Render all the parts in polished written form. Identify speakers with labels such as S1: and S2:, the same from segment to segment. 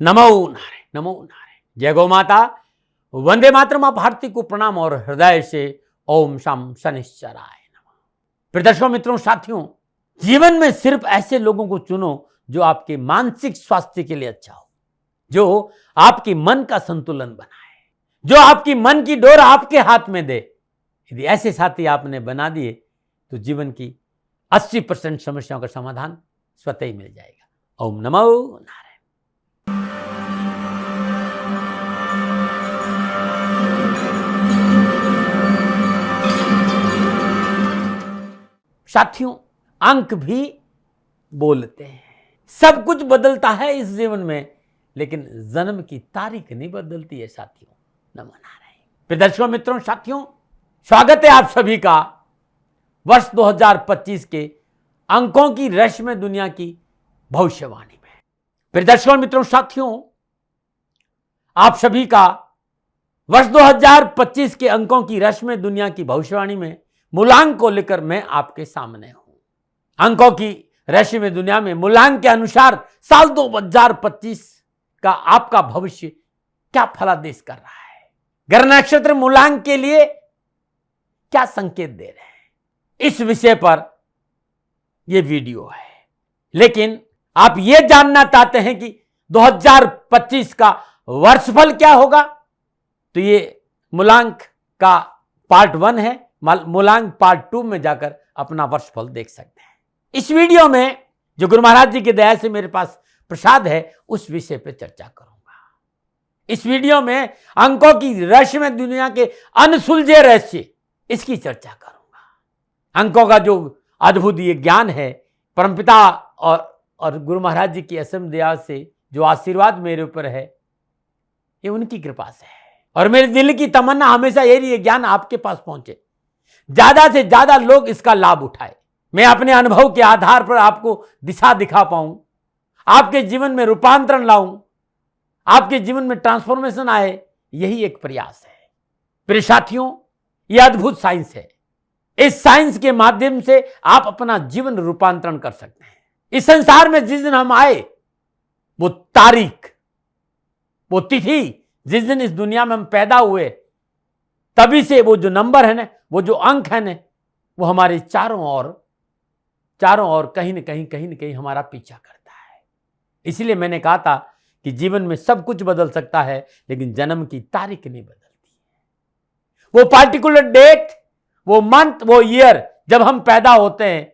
S1: नमो नारायण, नमो नारायण। जय गौ माता, वंदे मातरम। आप भारती को प्रणाम और हृदय से ओम शम शनिश्चराय नमः। प्रिय दर्शकों, मित्रों, साथियों, जीवन में सिर्फ ऐसे लोगों को चुनो जो आपके मानसिक स्वास्थ्य के लिए अच्छा हो, जो आपकी मन का संतुलन बनाए, जो आपकी मन की डोर आपके हाथ में दे। यदि ऐसे साथी आपने बना दिए तो जीवन की 80% समस्याओं का समाधान स्वतः ही मिल जाएगा। ओम नमो नारायण। साथियों, अंक भी बोलते हैं। सब कुछ बदलता है इस जीवन में, लेकिन जन्म की तारीख नहीं बदलती है साथियों। नमो नारायण। प्रिय दर्शकों, मित्रों, साथियों, स्वागत है आप सभी का वर्ष 2025 के अंकों की रहस्यमय दुनिया की भविष्यवाणी में। प्रिय दर्शकों, मित्रों, साथियों, आप सभी का वर्ष 2025 के अंकों की रहस्यमय दुनिया की भविष्यवाणी में मूलांक को लेकर मैं आपके सामने हूं। अंकों की रहस्यमय दुनिया में मूलांक के अनुसार साल 2025 का आपका भविष्य क्या फलादेश कर रहा है, ग्रह नक्षत्र मूलांक के लिए क्या संकेत दे रहे हैं, इस विषय पर यह वीडियो है। लेकिन आप यह जानना चाहते हैं कि 2025 का वर्षफल क्या होगा, तो ये मूलांक का पार्ट 1 है। मूलांक पार्ट 2 में जाकर अपना वर्षफल देख सकते हैं। इस वीडियो में जो गुरु महाराज जी की दया से मेरे पास प्रसाद है, उस विषय पर चर्चा करूंगा। इस वीडियो में अंकों की रहस्यमय दुनिया के अनसुलझे रहस्य, इसकी चर्चा करूंगा। अंकों का जो अद्भुत ये ज्ञान है, परमपिता और गुरु महाराज जी की असीम दया से जो आशीर्वाद मेरे ऊपर है, ये उनकी कृपा से है। और मेरे दिल की तमन्ना हमेशा यही, ये ज्ञान आपके पास पहुंचे, ज्यादा से ज्यादा लोग इसका लाभ उठाए। मैं अपने अनुभव के आधार पर आपको दिशा दिखा पाऊं, आपके जीवन में रूपांतरण लाऊं, आपके जीवन में ट्रांसफॉर्मेशन आए, यही एक प्रयास है। प्रिय साथियों, यह अद्भुत साइंस है। इस साइंस के माध्यम से आप अपना जीवन रूपांतरण कर सकते हैं। इस संसार में जिस दिन हम आए, वो तारीख, वो तिथि, जिस दिन इस दुनिया में हम पैदा हुए, तभी से वो जो नंबर है ना, वो जो अंक है ना, वो हमारे चारों ओर कहीं ना कहीं हमारा पीछा करता है। इसलिए मैंने कहा था कि जीवन में सब कुछ बदल सकता है, लेकिन जन्म की तारीख नहीं बदलती है। वो पार्टिकुलर डेट, वो मंथ, वो ईयर जब हम पैदा होते हैं,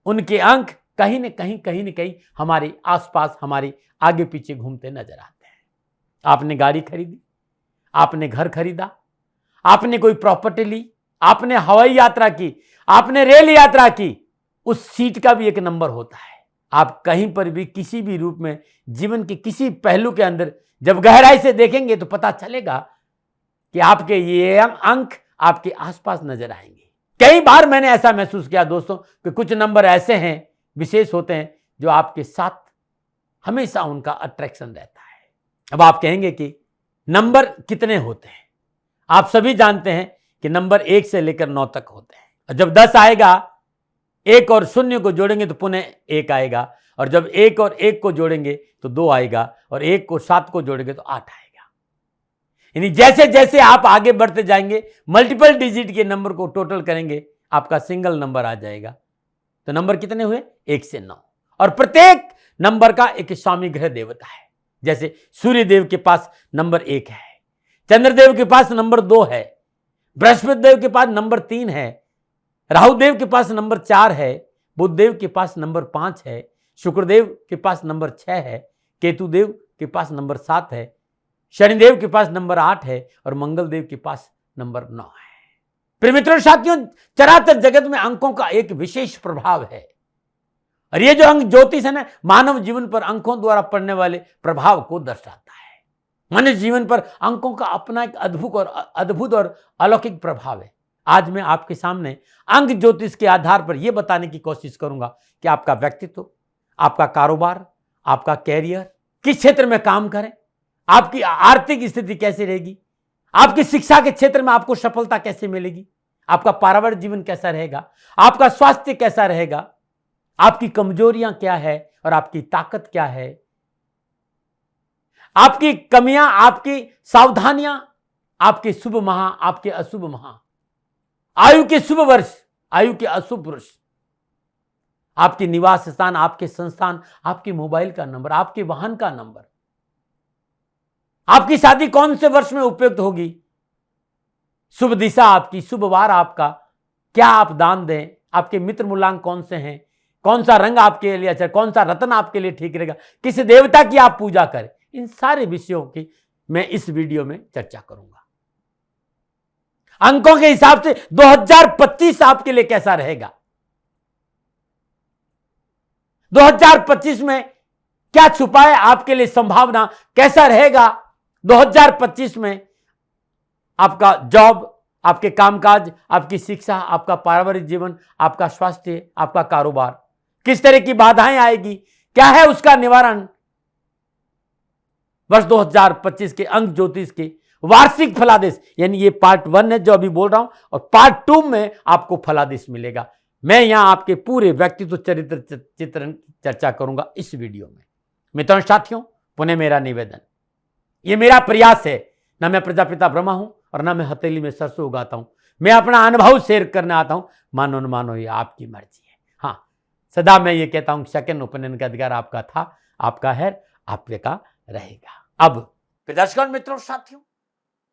S1: उनके अंक कहीं ना कहीं हमारे आसपास, हमारे आगे पीछे घूमते नजर आते हैं। आपने गाड़ी खरीदी, आपने घर खरीदा, आपने कोई प्रॉपर्टी ली, आपने हवाई यात्रा की, आपने रेल यात्रा की, उस सीट का भी एक नंबर होता है। आप कहीं पर भी किसी भी रूप में जीवन के किसी पहलू के अंदर जब गहराई से देखेंगे तो पता चलेगा कि आपके ये अंक आपके आसपास नजर आएंगे। कई बार मैंने ऐसा महसूस किया दोस्तों कि कुछ नंबर ऐसे हैं, विशेष होते हैं, जो आपके साथ हमेशा उनका अट्रैक्शन रहता है। अब आप कहेंगे कि नंबर कितने होते हैं? आप सभी जानते हैं कि नंबर 1 से लेकर 9 तक होते हैं। और जब 10 आएगा, 1 और 0 को जोड़ेंगे तो पुनः 1 आएगा, और जब 1 और 1 को जोड़ेंगे तो 2 आएगा, और 1 को 7 को जोड़ेंगे तो 8 आएगा। यानी जैसे जैसे आप आगे बढ़ते जाएंगे, मल्टीपल डिजिट के नंबर को टोटल करेंगे, आपका सिंगल नंबर आ जाएगा। तो नंबर कितने हुए? 1 से 9। और प्रत्येक नंबर का एक स्वामी ग्रह देवता है। जैसे सूर्य देव के पास नंबर 1 है, चंद्रदेव के पास नंबर 2 है, बृहस्पति देव के पास नंबर 3 है, राहु देव के पास नंबर 4 है, बुध देव के पास नंबर 5 है, शुक्रदेव के पास नंबर 6 है, केतु देव के पास नंबर 7 है, शनिदेव के पास नंबर 8 है, और मंगल देव के पास नंबर 9 है। प्रिय मित्रों, साथियों, चराचर जगत में अंकों का एक विशेष प्रभाव है। और ये जो अंक ज्योतिष है ना, मानव जीवन पर अंकों द्वारा पड़ने वाले प्रभाव को दर्शाता है। मनुष्य जीवन पर अंकों का अपना एक अद्भुत और अलौकिक प्रभाव है। आज मैं आपके सामने अंक ज्योतिष के आधार पर यह बताने की कोशिश करूंगा कि आपका व्यक्तित्व, आपका कारोबार, आपका कैरियर, किस क्षेत्र में काम करें, आपकी आर्थिक स्थिति कैसे रहेगी, आपकी शिक्षा के क्षेत्र में आपको सफलता कैसे मिलेगी, आपका पारिवारिक जीवन कैसा रहेगा, आपका स्वास्थ्य कैसा रहेगा, आपकी कमजोरियां क्या है और आपकी ताकत क्या है, आपकी कमियां, आपकी सावधानियां, आपके शुभ माह, आपके अशुभ माह, आयु के शुभ वर्ष, आयु के अशुभ वर्ष, आपके निवास स्थान, आपके संस्थान, आपके मोबाइल का नंबर, आपके वाहन का नंबर, आपकी शादी कौन से वर्ष में उपयुक्त होगी, शुभ दिशा आपकी, शुभ वार आपका, क्या आप दान दें, आपके मित्र मूलांक कौन से हैं, कौन सा रंग आपके लिए अच्छा, कौन सा रत्न आपके लिए ठीक रहेगा, किस देवता की आप पूजा करें, इन सारे विषयों की मैं इस वीडियो में चर्चा करूंगा। अंकों के हिसाब से 2025 आपके लिए कैसा रहेगा, 2025 में क्या छुपा है आपके लिए संभावना, कैसा रहेगा 2025 में आपका जॉब, आपके कामकाज, आपकी शिक्षा, आपका पारिवारिक जीवन, आपका स्वास्थ्य, आपका कारोबार, किस तरह की बाधाएं आएगी, क्या है उसका निवारण। वर्ष 2025 के अंक ज्योतिष के वार्षिक फलादेश, यानी ये पार्ट 1 है जो अभी बोल रहा हूं, और पार्ट 2 में आपको फलादेश मिलेगा। मैं यहां आपके पूरे व्यक्तित्व चरित्र चित्रण चर्चा करूंगा इस वीडियो में। मित्रों साथियों, पुनः मेरा निवेदन, ये मेरा प्रयास है, ना मैं प्रजापिता ब्रह्मा हूं और ना मैं हथेली में सरसों उगाता हूं, मैं अपना अनुभव शेयर करने आता हूं, मानो न मानो ये आपकी मर्जी है। हाँ, सदा मैं ये कहता हूं सेकंड ओपिनियन का अधिकार आपका था, आपका है, आपका रहेगा। अब दर्शकों, मित्रों, साथियों,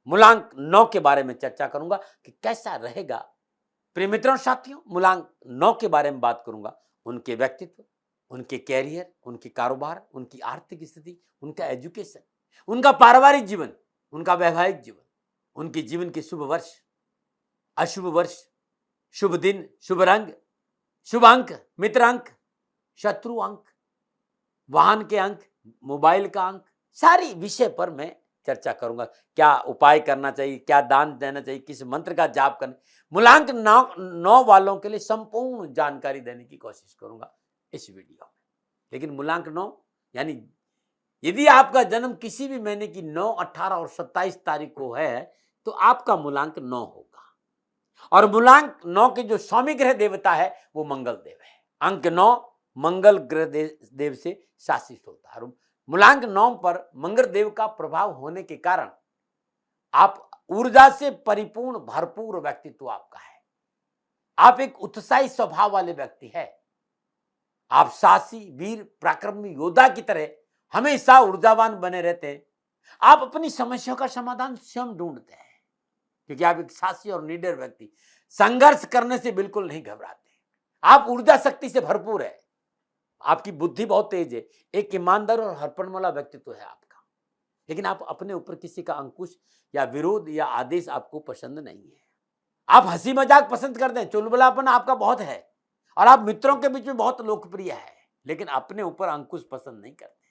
S1: मूलांक 9 के बारे में चर्चा करूंगा कि कैसा रहेगा। प्रिय मित्रों, साथियों, मूलांक 9 के बारे में बात करूंगा, उनके व्यक्तित्व, उनके कैरियर, उनके कारोबार, उनकी आर्थिक स्थिति, उनका एजुकेशन, उनका पारिवारिक जीवन, उनका वैवाहिक जीवन, उनके जीवन के शुभ वर्ष, अशुभ वर्ष, शुभ दिन, शुभ रंग, शुभ अंक, मित्र अंक, शत्रु अंक, वाहन के अंक, मोबाइल का अंक, सारी विषय पर मैं चर्चा करूंगा। क्या उपाय करना चाहिए, क्या दान देना चाहिए, किस मंत्र का जाप करना, मूलांक 9 वालों के लिए संपूर्ण जानकारी देने की कोशिश करूंगा इस वीडियो में। लेकिन मूलांक 9 यानी यदि आपका जन्म किसी भी महीने की 9, 18 और 27 तारीख को है तो आपका मूलांक 9 होगा। और मूलांक 9 के जो स्वामी ग्रह देवता है वो मंगल देव है। अंक 9 मंगल ग्रह देव से शासित होता है। मूलांक 9 पर मंगल देव का प्रभाव होने के कारण आप ऊर्जा से परिपूर्ण भरपूर व्यक्तित्व आपका है। आप एक उत्साही स्वभाव वाले व्यक्ति है। आप साहसी, वीर, पराक्रमी योद्धा की तरह हमेशा ऊर्जावान बने रहते हैं। आप अपनी समस्याओं का समाधान स्वयं ढूंढते हैं क्योंकि आप एक साहसी और निडर व्यक्ति, संघर्ष करने से बिल्कुल नहीं घबराते। आप ऊर्जा शक्ति से भरपूर है। आपकी बुद्धि बहुत तेज है। एक ईमानदार और हरपन वाला व्यक्तित्व है आपका। लेकिन आप अपने ऊपर किसी का अंकुश या विरोध या आदेश आपको पसंद नहीं है। आप हंसी मजाक पसंद करते हैं, चुलबुलापन आपका बहुत है और आप मित्रों के बीच में बहुत लोकप्रिय है, लेकिन अपने ऊपर अंकुश पसंद नहीं करते।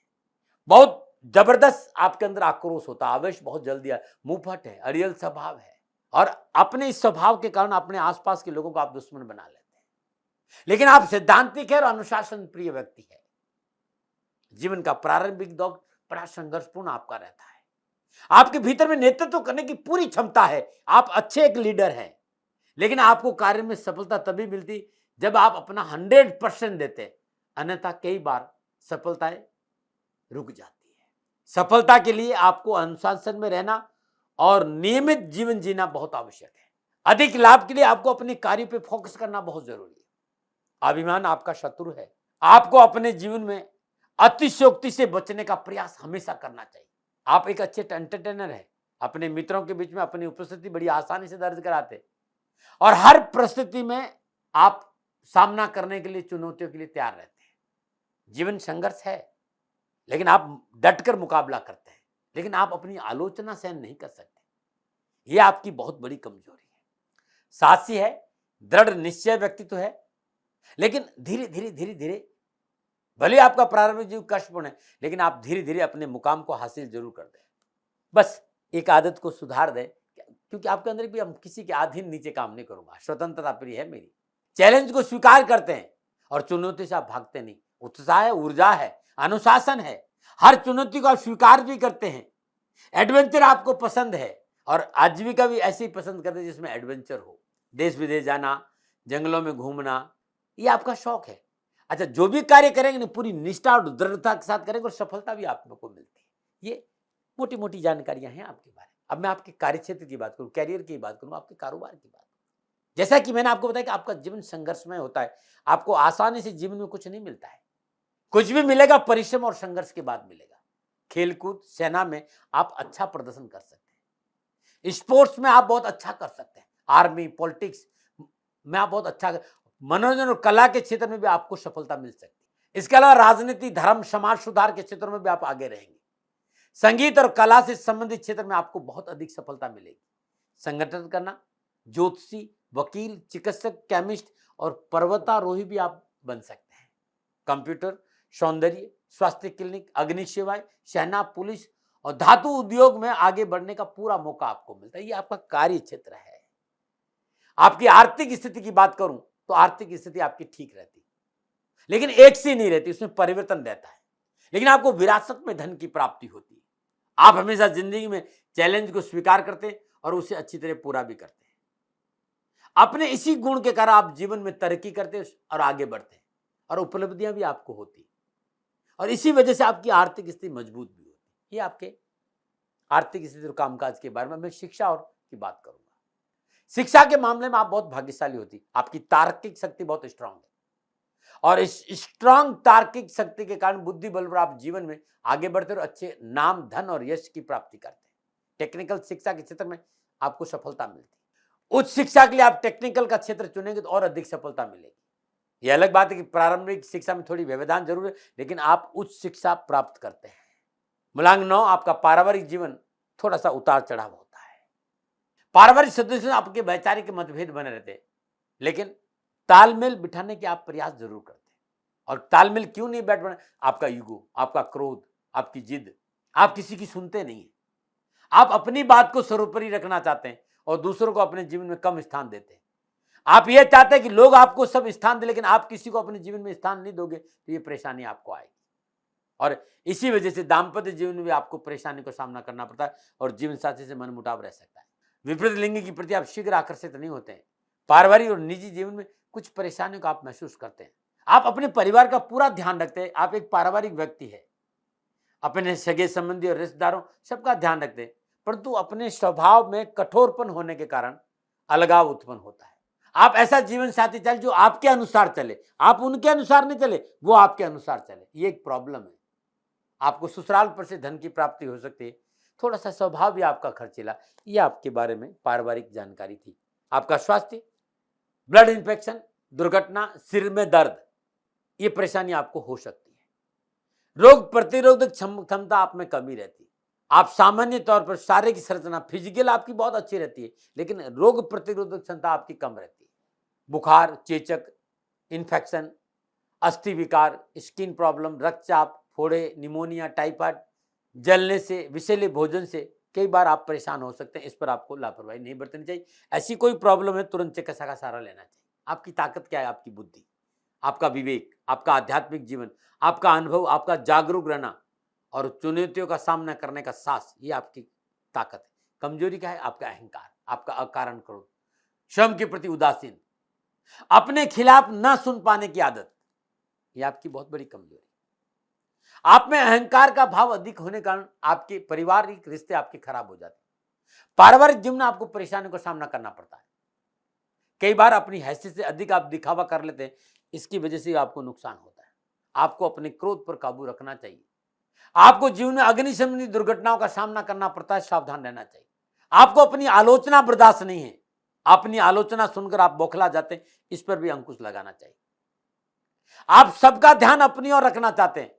S1: बहुत जबरदस्त आपके अंदर आक्रोश होता है, आवेश बहुत जल्दी है, मुंहफट है, अड़ियल स्वभाव है और अपने इस स्वभाव के कारण अपने आसपास के लोगों को आप दुश्मन बना लेते हैं। लेकिन आप सिद्धांतिक है और अनुशासन प्रिय व्यक्ति है। जीवन का प्रारंभिक दौर बड़ा संघर्षपूर्ण आपका रहता है। आपके भीतर में नेतृत्व करने की पूरी क्षमता है। आप अच्छे एक लीडर हैं, लेकिन आपको कार्य में सफलता तभी मिलती जब आप अपना 100% देते, अन्यथा कई बार सफलताएं रुक जाती है। सफलता के लिए आपको अनुशासन में रहना और नियमित जीवन जीना बहुत आवश्यक है। अधिक लाभ के लिए आपको अपने कार्य पे फोकस करना बहुत जरूरी है। अभिमान आपका शत्रु है। आपको अपने जीवन में अतिशयोक्ति से बचने का प्रयास हमेशा करना चाहिए। आप एक अच्छे एंटरटेनर है। अपने मित्रों के बीच में अपनी उपस्थिति बड़ी आसानी से दर्ज कराते और हर परिस्थिति में आप सामना करने के लिए, चुनौतियों के लिए तैयार रहते हैं। जीवन संघर्ष है, लेकिन आप डटकर मुकाबला करते हैं। लेकिन आप अपनी आलोचना सहन नहीं कर सकते। यह आपकी बहुत बड़ी कमजोरी है। साहसी है, दृढ़ निश्चय व्यक्तित्व है, लेकिन धीरे धीरे भले आपका प्रारंभिक जीवन कष्टपूर्ण है, लेकिन आप धीरे धीरे अपने मुकाम को हासिल जरूर कर दें। बस एक आदत को सुधार दें, क्योंकि आपके अंदर भी हम किसी के अधीन नीचे काम नहीं करूंगा। स्वतंत्रता प्रिय है मेरी। चैलेंज को स्वीकार करते हैं और चुनौती से आप भागते नहीं। उत्साह है, ऊर्जा है, अनुशासन है। हर चुनौती को आप स्वीकार भी करते हैं। एडवेंचर आपको पसंद है और आजीविका भी ऐसे ही पसंद करते हैं जिसमें एडवेंचर हो। देश विदेश जाना, जंगलों में घूमना, ये आपका शौक है। अच्छा, जो भी कार्य करेंगे ना पूरी निष्ठा और दृढ़ता के साथ करेंगे और सफलता भी आपको मिलती है। ये मोटी मोटी जानकारियां हैं आपके बारे में। अब मैं आपके कार्य क्षेत्र की बात करूं, कैरियर की बात करूं, आपके कारोबार की बात। जैसा कि मैंने आपको बताया कि आपका जीवन संघर्षमय होता है, आपको आसानी से जीवन में कुछ नहीं मिलता है। कुछ भी मिलेगा परिश्रम और संघर्ष के बाद मिलेगा। खेलकूद, सेना में आप अच्छा प्रदर्शन कर सकते हैं, स्पोर्ट्स में आप बहुत अच्छा कर सकते हैं, आर्मी, पॉलिटिक्स में आप बहुत अच्छा, मनोरंजन और कला के क्षेत्र में भी आपको सफलता मिल सकती है। इसके अलावा राजनीति, धर्म, समाज सुधार के क्षेत्रों में भी आप आगे रहेंगे। संगीत और कला से संबंधित क्षेत्र में आपको बहुत अधिक सफलता मिलेगी। संगठन करना, ज्योतिषी, वकील, चिकित्सक, केमिस्ट और पर्वतारोही भी आप बन सकते हैं। कंप्यूटर, सौंदर्य, स्वास्थ्य क्लिनिक, अग्नि सेवाएं, सेना, पुलिस और धातु उद्योग में आगे बढ़ने का पूरा मौका आपको मिलता है। ये आपका कार्य क्षेत्र है। आपकी आर्थिक स्थिति की बात करूं तो आर्थिक स्थिति आपकी ठीक रहती, लेकिन एक सी नहीं रहती, उसमें परिवर्तन रहता है। लेकिन आपको विरासत में धन की प्राप्ति होती है। आप हमेशा जिंदगी में चैलेंज को स्वीकार करते हैं और उसे अच्छी तरह पूरा भी करते हैं। अपने इसी गुण के कारण आप जीवन में तरक्की करते हैं और आगे बढ़ते हैं और उपलब्धियां भी आपको होती, और इसी वजह से आपकी आर्थिक स्थिति मजबूत भी होती है। ये आपके आर्थिक स्थिति और कामकाज के बारे में मैं शिक्षा और की बात करूंगा। शिक्षा के मामले में आप बहुत भाग्यशाली होती, आपकी तार्किक शक्ति बहुत स्ट्रांग है और इस स्ट्रांग तार्किक शक्ति के कारण बुद्धि बल पर आप जीवन में आगे बढ़ते और अच्छे नाम, धन और यश की प्राप्ति करते हैं। टेक्निकल शिक्षा के क्षेत्र में आपको सफलता मिलती है। उच्च शिक्षा के लिए आप टेक्निकल का क्षेत्र चुनेंगे तो और अधिक सफलता मिलेगी। यह अलग बात है कि प्रारंभिक शिक्षा में थोड़ी व्यवधान जरूर है, लेकिन आप उच्च शिक्षा प्राप्त करते हैं। मूलांक 9, आपका पारिवारिक जीवन थोड़ा सा उतार चढ़ाव होता है। पारिवारिक सदस्यों आपके वैचारिक मतभेद बने रहते हैं, लेकिन तालमेल बिठाने के आप प्रयास जरूर करते हैं। और तालमेल क्यों नहीं बैठ बना? आपका ईगो, आपका क्रोध, आपकी जिद, आप किसी की सुनते नहीं है। आप अपनी बात को सर्वोपरि रखना चाहते हैं और दूसरों को अपने जीवन में कम स्थान देते हैं। आप ये चाहते हैं कि लोग आपको सब स्थान दें, लेकिन आप किसी को अपने जीवन में स्थान नहीं दोगे तो ये परेशानी आपको आएगी। और इसी वजह से दाम्पत्य जीवन में भी आपको परेशानी का सामना करना पड़ता है और जीवन साथी से मनमुटाव रह सकता है। विपरीत लिंग की प्रति आप शीघ्र आकर्षित नहीं होते हैं। पारिवारिक और निजी जीवन में कुछ परेशानियों को आप महसूस करते हैं। आप अपने परिवार का पूरा ध्यान रखते हैं। आप एक पारिवारिक व्यक्ति है, अपने सगे संबंधी और रिश्तेदारों सबका ध्यान रखते हैं, परंतु अपने स्वभाव में कठोरपन होने के कारण अलगाव उत्पन्न होता है। आप ऐसा जीवन साथी चले जो आपके अनुसार चले, आप उनके अनुसार नहीं चले, वो आपके अनुसार चले। ये एक प्रॉब्लम है। आपको ससुराल पर से धन की प्राप्ति हो सकती है, थोड़ा सा स्वभाव भी आपका खर्चीला। ये आपके बारे में पारिवारिक जानकारी थी। आपका स्वास्थ्य, ब्लड इंफेक्शन, दुर्घटना, सिर में दर्द, ये परेशानी आपको हो सकती है। रोग प्रतिरोधक क्षमता आप में कमी रहती है। आप सामान्य तौर पर शारीरिक संरचना, फिजिकल आपकी बहुत अच्छी रहती है, लेकिन रोग प्रतिरोधक क्षमता आपकी कम रहती है। बुखार, चेचक, इन्फेक्शन, अस्थि विकार, स्किन प्रॉब्लम, रक्तचाप, फोड़े, निमोनिया, टाइफाइड, जलने से, विषैले भोजन से कई बार आप परेशान हो सकते हैं। इस पर आपको लापरवाही नहीं बरतनी चाहिए। ऐसी कोई प्रॉब्लम है तुरंत चिकित्सा का सहारा लेना चाहिए। आपकी ताकत क्या है? आपकी बुद्धि, आपका विवेक, आपका आध्यात्मिक जीवन, आपका अनुभव, आपका जागरूक रहना और चुनौतियों का सामना करने का साहस, ये आपकी ताकत है। कमजोरी क्या है? आपका अहंकार, आपका अकारण क्रोध, स्वयं के प्रति उदासीन, अपने खिलाफ न सुन पाने की आदत, ये आपकी बहुत बड़ी कमजोरी। आप में अहंकार का भाव अधिक होने के कारण आपके पारिवारिक रिश्ते आपके खराब हो जाते हैं। पारिवारिक जीवन में आपको परेशानियों का सामना करना पड़ता है। कई बार अपनी हैसियत से अधिक आप दिखावा कर लेते हैं, इसकी वजह से आपको नुकसान होता है। आपको अपने क्रोध पर काबू रखना चाहिए। आपको जीवन में अग्नि संबंधी दुर्घटनाओं का सामना करना पड़ता है, सावधान रहना चाहिए। आपको अपनी आलोचना बर्दाश्त नहीं है। अपनी आलोचना सुनकर आप बौखला जाते हैं, इस पर भी अंकुश लगाना चाहिए। आप सबका ध्यान अपनी ओर रखना चाहते हैं।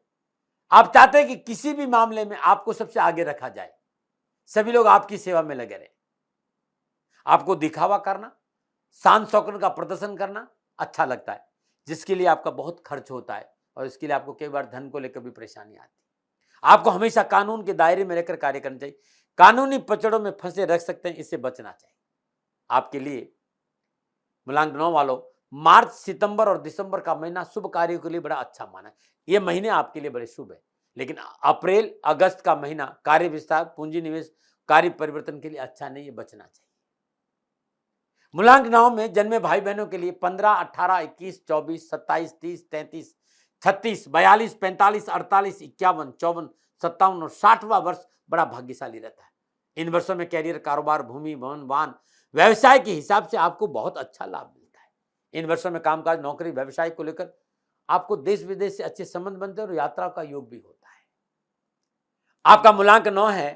S1: आप चाहते हैं कि किसी भी मामले में आपको सबसे आगे रखा जाए, सभी लोग आपकी सेवा में लगे रहे। आपको दिखावा करना, शान शौकन का प्रदर्शन करना अच्छा लगता है, जिसके लिए आपका बहुत खर्च होता है और इसके लिए आपको कई बार धन को लेकर भी परेशानी आती है। आपको हमेशा कानून के दायरे में रहकर कार्य करना चाहिए। कानूनी पचड़ों में फंसे रह सकते हैं, इससे बचना चाहिए। आपके लिए मूलांक 9 वालों, मार्च, सितंबर और दिसंबर का महीना शुभ कार्यों के लिए बड़ा अच्छा माना है। ये महीने आपके लिए बड़े शुभ है, लेकिन अप्रैल, अगस्त का महीना कार्य विस्तार, पूंजी निवेश, कार्य परिवर्तन के लिए अच्छा नहीं है, बचना चाहिए। मूलांक 9 में जन्मे भाई बहनों के लिए 15, 18, 21, 24, 27, 30, 33, 36, 42, 45, 48, 51, 54, 57 और 60वां वर्ष बड़ा भाग्यशाली रहता है। इन वर्षों में कैरियर, कारोबार, भूमि, भवन, वाहन, व्यवसाय के हिसाब से आपको बहुत अच्छा लाभ मिलता है। इन वर्षों में कामकाज, नौकरी, व्यवसाय को लेकर आपको देश विदेश से अच्छे संबंध बनते हैं और यात्रा का योग भी होता है। आपका मूलांक 9 है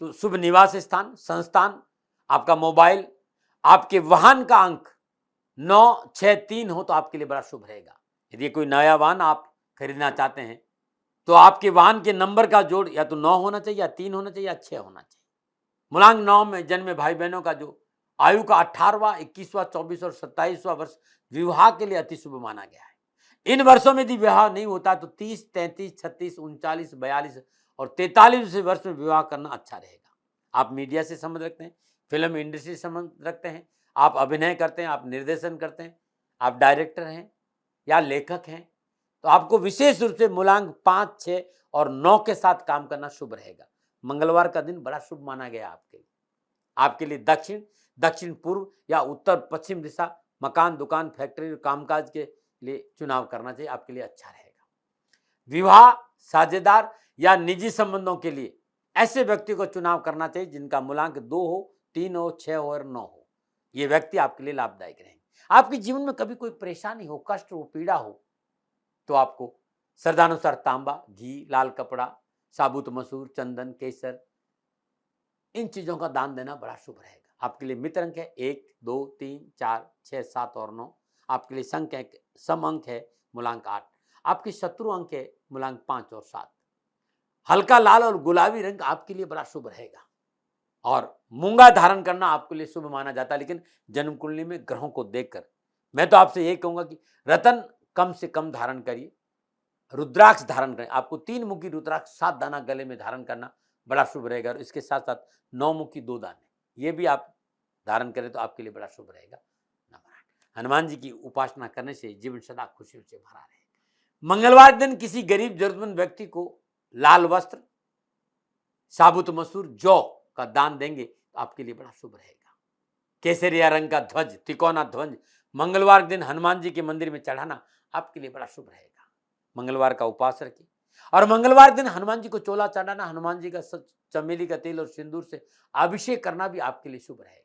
S1: तो शुभ निवास स्थान, संस्थान, आपका मोबाइल, आपके वाहन का अंक 9, 6, 3 हो तो आपके लिए बड़ा शुभ रहेगा। यदि कोई नया वाहन आप खरीदना चाहते हैं तो आपके वाहन के नंबर का जोड़ या तो 9 होना चाहिए, या 3 होना चाहिए, या 6 होना चाहिए। मूलांक 9 में जन्मे भाई बहनों का जो आयु का 18वां, 21वां, 24 और 27वां वर्ष विवाह के लिए अति शुभ माना गया है। इन वर्षों में यदि विवाह नहीं होता तो 30, 33, 36, 39, 42 और 43 वर्ष में विवाह करना अच्छा रहेगा। आप मीडिया से संबंध रखते हैं, फिल्म इंडस्ट्री से संबंध रखते हैं, आप अभिनय करते हैं, आप निर्देशन करते हैं, आप डायरेक्टर हैं या लेखक हैं, तो आपको विशेष रूप से मूलांक 5, 6 और 9 के साथ काम करना शुभ रहेगा। मंगलवार का दिन बड़ा शुभ माना गया आपके लिए। आपके लिए दक्षिण, दक्षिण पूर्व या उत्तर पश्चिम दिशा, मकान, दुकान, फैक्ट्री और कामकाज के लिए चुनाव करना चाहिए, आपके लिए अच्छा रहेगा। विवाह, साझेदार या निजी संबंधों के लिए ऐसे व्यक्ति को चुनाव करना चाहिए जिनका मूलांक 2 हो, 3 हो, 6 हो और 9 हो। ये व्यक्ति आपके लिए लाभदायक रहेंगे। आपके जीवन में कभी कोई परेशानी हो, कष्ट हो, पीड़ा हो तो आपको श्रद्धानुसार तांबा, घी, लाल कपड़ा, साबुत मसूर, चंदन, केसर, इन चीजों का दान देना बड़ा शुभ रहेगा। आपके लिए मित्र अंक है 1, 2, 3, 4, 6, 7 और 9। आपके लिए सम अंक है मूलांक 8। आपके शत्रु अंक है मूलांक 5 और 7। हल्का लाल और गुलाबी रंग आपके लिए बड़ा शुभ रहेगा और मूंगा धारण करना आपके लिए शुभ माना जाता है। लेकिन जन्म कुंडली में ग्रहों को देखकर मैं तो आपसे यही कहूंगा कि रतन कम से कम धारण करिए, रुद्राक्ष धारण करें। आपको 3 मुखी रुद्राक्ष 7 दाना गले में धारण करना बड़ा शुभ रहेगा और इसके साथ साथ 9 मुखी 2 दाने ये भी आप धारण करें तो आपके लिए बड़ा शुभ रहेगा। हनुमान जी की उपासना करने से जीवन सदा खुशियों से भरा रहेगा। मंगलवार दिन किसी गरीब जरूरतमंद व्यक्ति को लाल वस्त्र, साबुत मसूर, जौ का दान देंगे तो आपके लिए बड़ा शुभ रहेगा। केसरिया रंग का ध्वज, तिकोना ध्वज मंगलवार दिन हनुमान जी के मंदिर में चढ़ाना आपके लिए बड़ा शुभ रहेगा। मंगलवार का उपवास रखिए और मंगलवार दिन हनुमान जी को चोला चढ़ाना, हनुमान जी का चमेली का तेल और सिंदूर से अभिषेक करना भी आपके लिए शुभ रहेगा।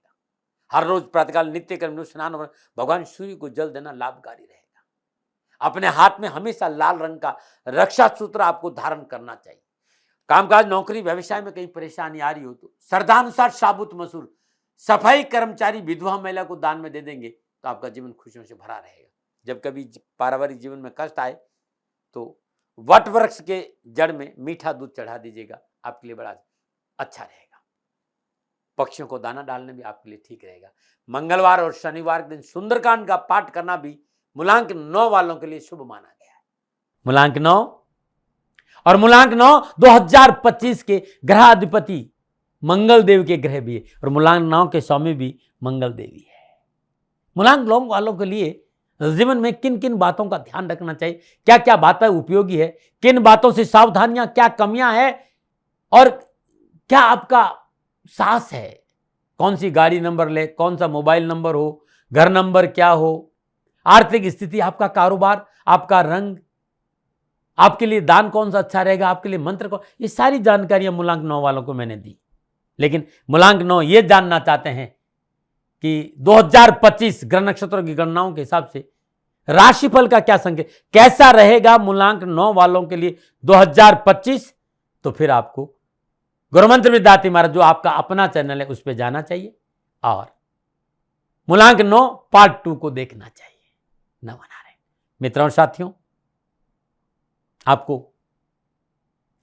S1: हर रोज प्रातःकाल नित्य कर्म स्नान और भगवान सूर्य को जल देना लाभकारी रहेगा। अपने हाथ में हमेशा लाल रंग का रक्षा सूत्र आपको धारण करना चाहिए। कामकाज, नौकरी, व्यवसाय में कहीं परेशानी आ रही हो तो श्रद्धानुसार साबुत मसूर सफाई कर्मचारी विधवा महिला को दान में दे देंगे तो आपका जीवन खुशियों से भरा रहेगा। जब कभी पारिवारिक जीवन में कष्ट आए तो वट वृक्ष के जड़ में मीठा दूध चढ़ा दीजिएगा, आपके लिए बड़ा अच्छा रहेगा। पक्षियों को दाना डालने भी आपके लिए ठीक रहेगा। मंगलवार और शनिवार के दिन सुंदरकांड का पाठ करना भी मूलांक 9 वालों के लिए शुभ माना गया है। मूलांक 9 और मूलांक 9 2025 के ग्रह अधिपति मंगल देव के ग्रह भी है और मूलांक 9 के स्वामी भी मंगल देवी है। मूलांक 9 वालों के लिए जीवन में किन किन बातों का ध्यान रखना चाहिए, क्या क्या बातें उपयोगी है, किन बातों से सावधानियां, क्या कमियां है और क्या आपका साहस है, कौन सी गाड़ी नंबर ले, कौन सा मोबाइल नंबर हो, घर नंबर क्या हो, आर्थिक स्थिति, आपका कारोबार, आपका रंग, आपके लिए दान कौन सा अच्छा रहेगा, आपके लिए मंत्र कौन, ये सारी जानकारियां मूलांक 9 वालों को मैंने दी। लेकिन मूलांक 9 ये जानना चाहते हैं कि 2025 ग्रह नक्षत्रों की गणनाओं के हिसाब से राशिफल का क्या संकेत, कैसा रहेगा मूलांक 9 वालों के लिए 2025, तो फिर आपको गुरुमंत्र विद्यार्थी महाराज जो आपका अपना चैनल है उस पर जाना चाहिए और मूलांक 9 पार्ट 2 को देखना चाहिए। नमस्कार मित्रों और साथियों, आपको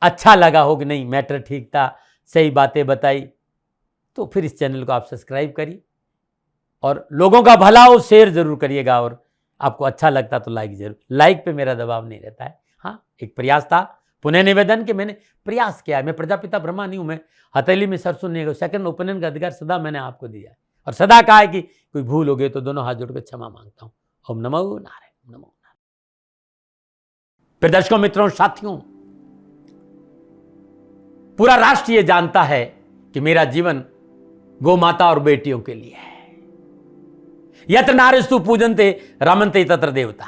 S1: अच्छा लगा हो कि नहीं, मैटर ठीक था, सही बातें बताई, तो फिर इस चैनल को आप सब्सक्राइब करिए और लोगों का भला हो शेयर जरूर करिएगा और आपको अच्छा लगता तो लाइक जरूर। लाइक पे मेरा दबाव नहीं रहता है। हाँ, एक प्रयास था, पुनः निवेदन कि मैंने प्रयास किया है। मैं प्रजापिता ब्रह्मा नहीं हूं, मैं हथेली में सरसों नहीं, सेकंड ओपिनियन का अधिकार सदा मैंने आपको दिया है और सदा कहा है कि कोई भूल हो गई तो दोनों हाथ जोड़कर क्षमा मांगता हूं। ओम नमो नारायण, नमो नारायण। फिर दर्शकों, मित्रों, साथियों, पूरा राष्ट्र ये जानता है कि मेरा जीवन गौ माता और बेटियों के लिए है। यत्र नारीस्तु पूजन्ते रमन्ते तत्र देवता।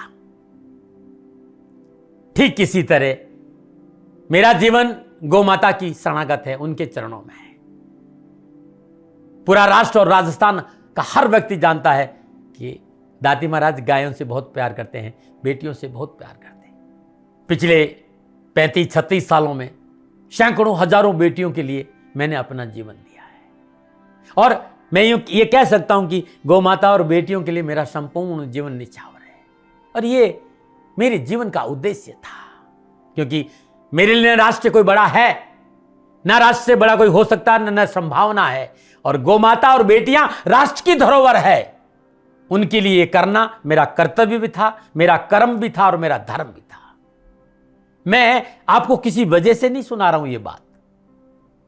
S1: ठीक किसी तरह मेरा जीवन गौ माता की शरणागत है, उनके चरणों में है। पूरा राष्ट्र और राजस्थान का हर व्यक्ति जानता है कि दाती महाराज गायों से बहुत प्यार करते हैं, बेटियों से बहुत प्यार करते हैं। पिछले 35-36 सालों में सैकड़ों हजारों बेटियों के लिए मैंने अपना जीवन दिया है और मैं ये कह सकता हूं कि गौ माता और बेटियों के लिए मेरा संपूर्ण जीवन निछावर है और ये मेरे जीवन का उद्देश्य था, क्योंकि मेरे लिए राष्ट्र कोई बड़ा है ना, राष्ट्र से बड़ा कोई हो सकता है न संभावना है, और गौ माता और बेटियां राष्ट्र की धरोहर है। उनके लिए करना मेरा कर्तव्य भी था, मेरा कर्म भी था और मेरा धर्म भी था। मैं आपको किसी वजह से नहीं सुना रहा हूं ये बात,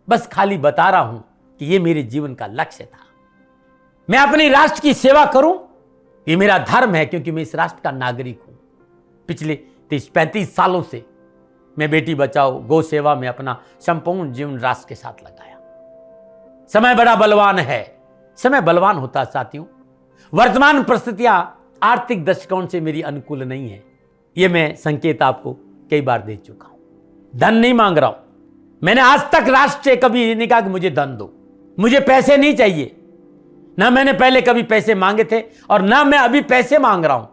S1: बस खाली बता रहा हूं कि ये मेरे जीवन का लक्ष्य था। मैं अपनी राष्ट्र की सेवा करूं, ये मेरा धर्म है, क्योंकि मैं इस राष्ट्र का नागरिक हूं। पिछले 30-35 सालों से मैं बेटी बचाओ, गौ सेवा में अपना संपूर्ण जीवन राष्ट्र के साथ लगाया। समय बड़ा बलवान है, समय बलवान होता साथियों। वर्तमान परिस्थितियां आर्थिक दृष्टिकोण से मेरी अनुकूल नहीं है, यह मैं संकेत आपको कई बार दे चुका हूं। धन नहीं मांग रहा हूं, मैंने आज तक राष्ट्र से कभी नहीं कहा कि मुझे धन दो, मुझे पैसे नहीं चाहिए। ना मैंने पहले कभी पैसे मांगे थे और ना मैं अभी पैसे मांग रहा हूं,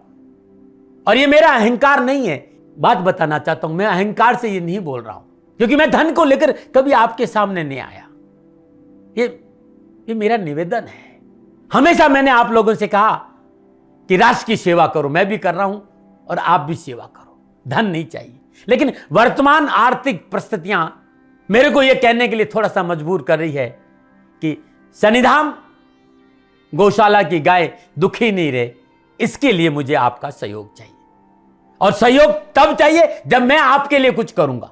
S1: और ये मेरा अहंकार नहीं है। बात बताना चाहता हूं, मैं अहंकार से ये नहीं बोल रहा हूं, क्योंकि मैं धन को लेकर कभी आपके सामने नहीं आया। ये मेरा निवेदन है। हमेशा मैंने आप लोगों से कहा कि राष्ट्र की सेवा करो, मैं भी कर रहा हूं और आप भी सेवा करो। धन नहीं चाहिए, लेकिन वर्तमान आर्थिक परिस्थितियां मेरे को यह कहने के लिए थोड़ा सा मजबूर कर रही है कि शनिधाम गौशाला की गाय दुखी नहीं रहे, इसके लिए मुझे आपका सहयोग चाहिए, और सहयोग तब चाहिए जब मैं आपके लिए कुछ करूंगा।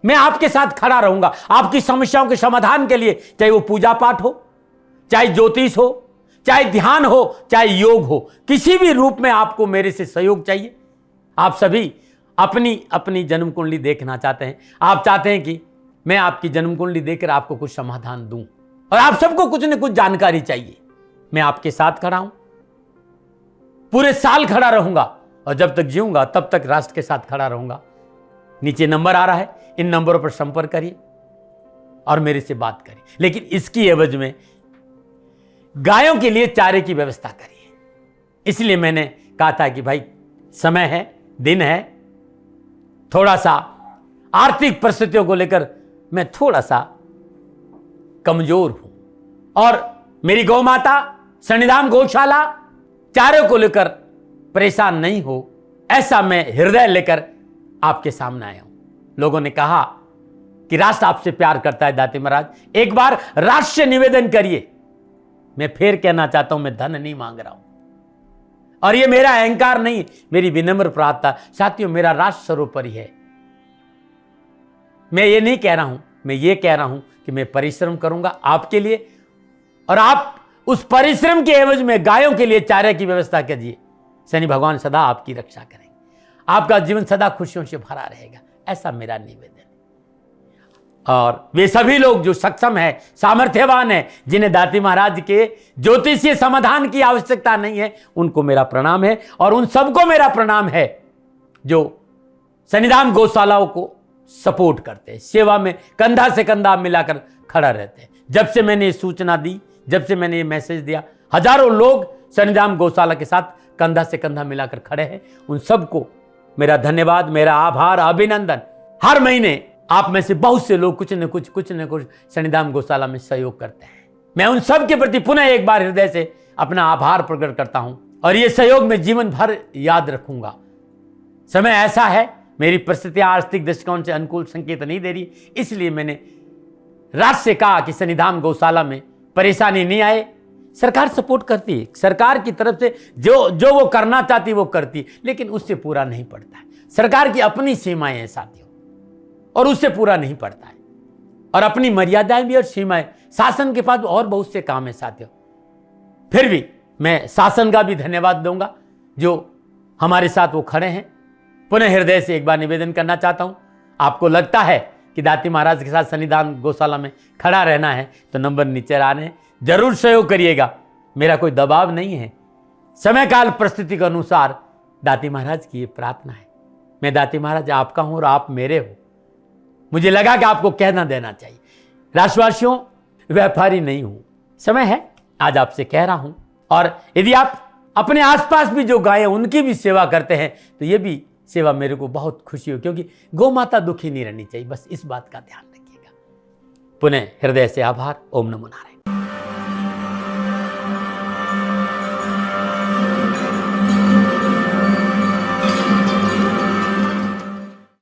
S1: मैं आपके साथ खड़ा रहूंगा, आपकी समस्याओं के समाधान के लिए, चाहे वो पूजा पाठ हो, चाहे ज्योतिष हो, चाहे ध्यान हो, चाहे योग हो, किसी भी रूप में आपको मेरे से सहयोग चाहिए। आप सभी अपनी अपनी जन्म कुंडली देखना चाहते हैं, आप चाहते हैं कि मैं आपकी जन्म कुंडली देखकर आपको कुछ समाधान दूं, और आप सबको कुछ न कुछ जानकारी चाहिए। मैं आपके साथ खड़ा हूं, पूरे साल खड़ा रहूंगा, और जब तक जीऊंगा तब तक राष्ट्र के साथ खड़ा रहूंगा। नीचे नंबर आ रहा है, इन नंबरों पर संपर्क करिए और मेरे से बात करिए, लेकिन इसकी एवज में गायों के लिए चारे की व्यवस्था करिए। इसलिए मैंने कहा था कि भाई समय है, दिन है, थोड़ा सा आर्थिक परिस्थितियों को लेकर मैं थोड़ा सा कमजोर हूं, और मेरी गौ माता शनिधाम गौशाला चारे को लेकर परेशान नहीं हो, ऐसा मैं हृदय लेकर आपके सामने आया हूं। लोगों ने कहा कि राष्ट्र आपसे प्यार करता है दाती महाराज, एक बार राष्ट्र से निवेदन करिए। मैं फिर कहना चाहता हूं, मैं धन नहीं मांग रहा हूं, और ये मेरा अहंकार नहीं, मेरी विनम्र प्रार्थना। साथियों, मेरा राष्ट्र सर्वोपरि है। मैं ये नहीं कह रहा हूं, मैं ये कह रहा हूं कि मैं परिश्रम करूंगा आपके लिए, और आप उस परिश्रम के एवज में गायों के लिए चारे की व्यवस्था कीजिए। शनि भगवान सदा आपकी रक्षा करेंगे, आपका जीवन सदा खुशियों से भरा रहेगा, ऐसा मेरा निवेदन है। और वे सभी लोग जो सक्षम है, सामर्थ्यवान है, जिन्हें दाती महाराज के ज्योतिषीय समाधान की आवश्यकता नहीं है, उनको मेरा प्रणाम है। और उन सबको मेरा प्रणाम है जो शनिधाम गौशालाओं को सपोर्ट करते हैं, सेवा में कंधा से कंधा मिलाकर खड़ा रहते हैं। जब से मैंने ये सूचना दी, जब से मैंने ये मैसेज दिया, हजारों लोग शनिधाम गौशाला के साथ कंधा से कंधा मिलाकर खड़े हैं। उन सबको मेरा धन्यवाद, मेरा आभार, अभिनंदन। हर महीने आप में से बहुत से लोग कुछ न कुछ शनिधाम गौशाला में सहयोग करते हैं। मैं उन सब के प्रति पुनः एक बार हृदय से अपना आभार प्रकट करता हूं, और ये सहयोग मैं जीवन भर याद रखूंगा। समय ऐसा है, मेरी परिस्थितियां आर्थिक दृष्टिकोण से अनुकूल संकेत नहीं दे रही, इसलिए मैंने राष्ट्र से कहा कि शनिधाम गौशाला में परेशानी नहीं आए। सरकार सपोर्ट करती है, सरकार की तरफ से जो वो करना चाहती वो करती, लेकिन उससे पूरा नहीं पड़ता है। सरकार की अपनी सीमाएं हैं साथियों, और उससे पूरा नहीं पड़ता है, और अपनी मर्यादाएं भी और सीमाएं। शासन के पास और बहुत से काम है साथियों। फिर भी मैं शासन का भी धन्यवाद दूंगा जो हमारे साथ वो खड़े हैं। पुनः हृदय से एक बार निवेदन करना चाहता हूं, आपको लगता है कि दाती महाराज के साथ शनिधाम गौशाला में खड़ा रहना है तो नंबर नीचे आ रहे हैं, जरूर सहयोग करिएगा। मेरा कोई दबाव नहीं है, समय काल परिस्थिति के अनुसार दाती महाराज की ये प्रार्थना है। मैं दाती महाराज आपका हूं और आप मेरे हो। मुझे लगा कि आपको कहना देना चाहिए। राशिवासियों, व्यापारी नहीं हूं, समय है आज आपसे कह रहा हूं। और यदि आप अपने आसपास भी जो गायें उनकी भी सेवा करते हैं तो ये भी सेवा मेरे को बहुत खुशी हो, क्योंकि गौ माता दुखी नहीं रहनी चाहिए। बस इस बात का ध्यान रखिएगा। पुनः हृदय से आभार। ओम नमो नारायण।